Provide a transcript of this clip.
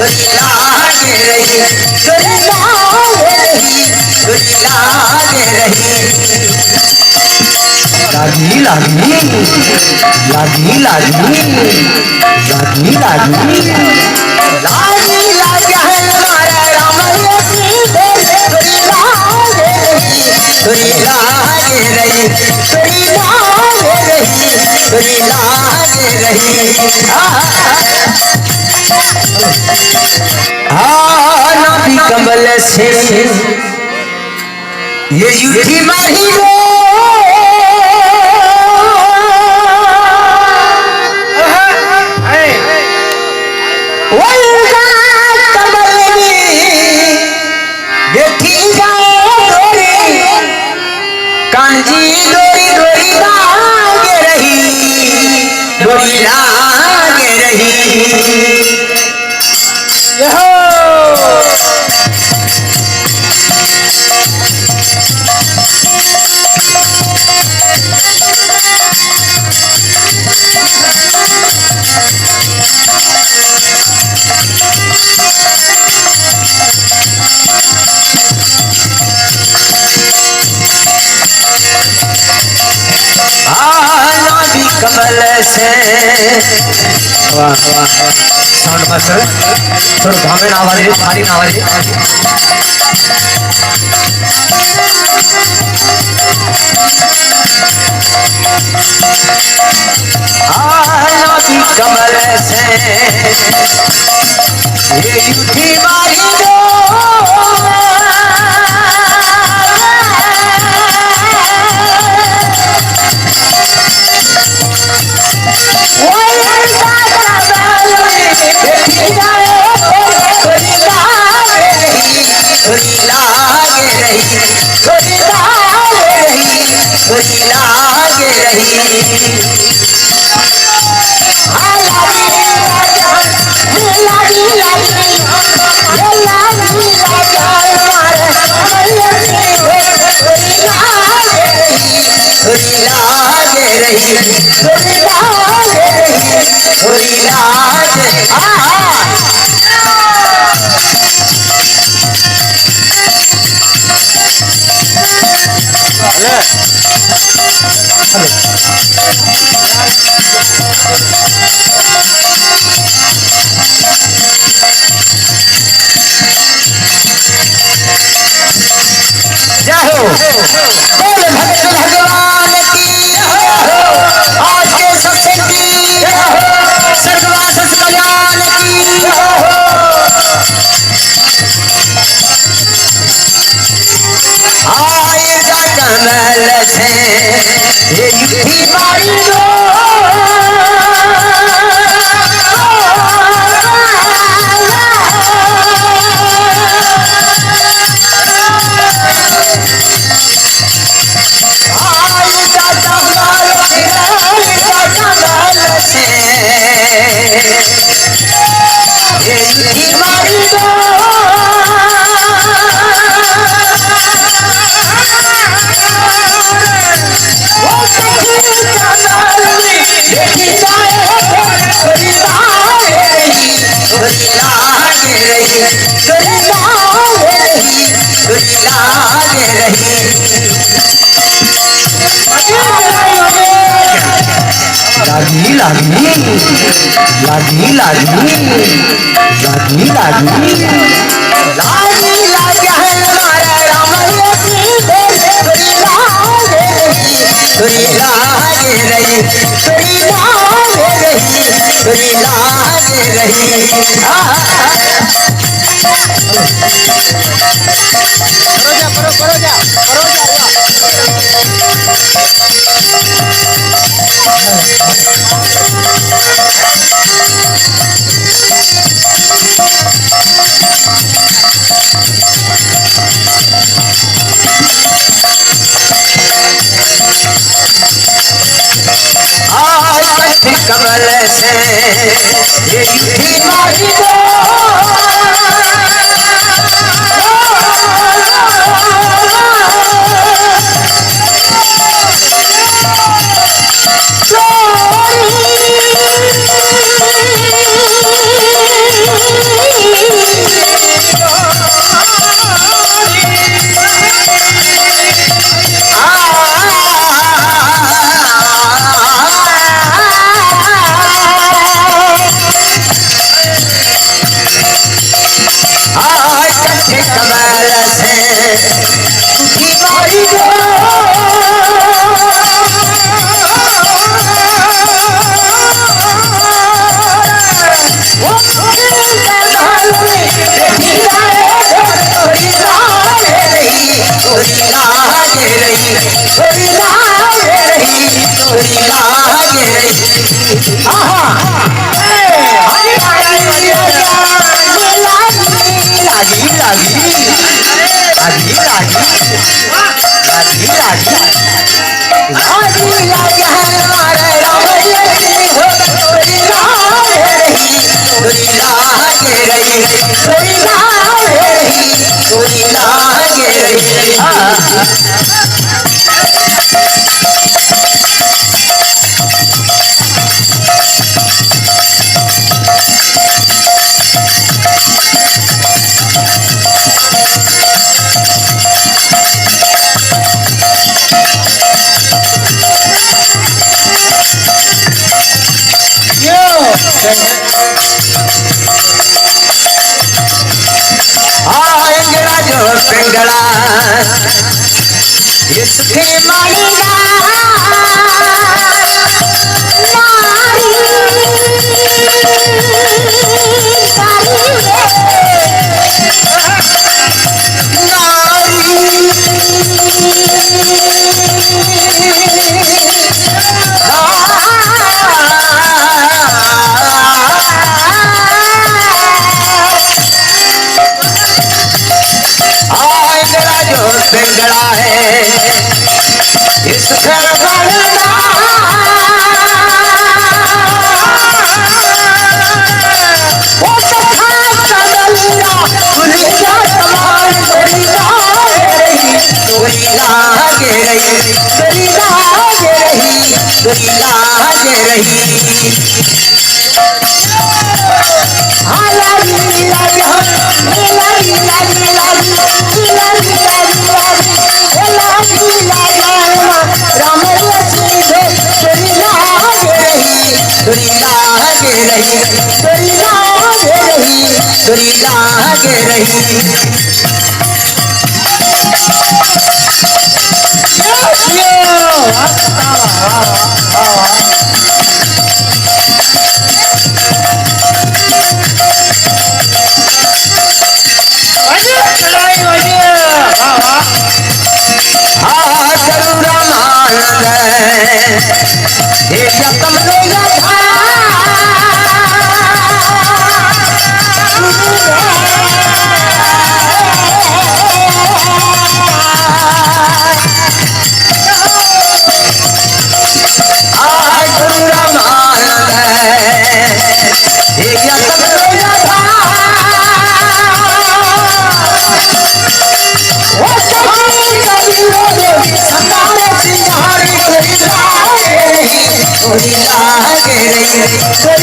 डोरी लागे रही, डोरी लागे रही, डोरी लागे रही। लागी लागी लागी लागी लागी लागी लागी लागे है हमारा राम सीधे, डोरी लागे रही, डोरी लागे रही, डोरी लागे रही, डोरी लागे रही। नाभि कमल से ये युद्धि माही लो, कमल में देखी जाए डोरी, कांजी डोरी डोरी लागे रही, डोरी लागे रही। नाभि कमल से वाह वाह साउंड मास्टर थोड़ा धामे ना आवाज भारी ना आवाज नाभि कमल से ये युद्धि मारी लो, डोरी लागे रही, डोरी लागे रही, डोरी लागे रही। डोरी लागे रही, डोरी लागे रही, डोरी लागे। बोल भक्त भगवान की आज के सत्संग की सर्ववास कल्याण की। आएगा कमल से ये युद्धि मारी लो, लागी लागी लागी लागी लागी लागी लागी लागे है हमारा राम सीधे, डोरी लागे रही, डोरी लागे रही, डोरी लागे रही, डोरी लागे रही। करो जा कमल से ये युद्धि मारी लो, कमल से उठी मारी गो पिंगला इसके मारेगा पिंगला है इस घर बनना वो सखा चलना दुनिया तमाम तेरी लागे रही तेरी लागे रही तेरी लागे रही हाँ लागी लागी लागी लागी लागी राम सीधे तेरी लागे रही तेरी लागे रही तेरी लागे रही तेरी लागे रही लागे रही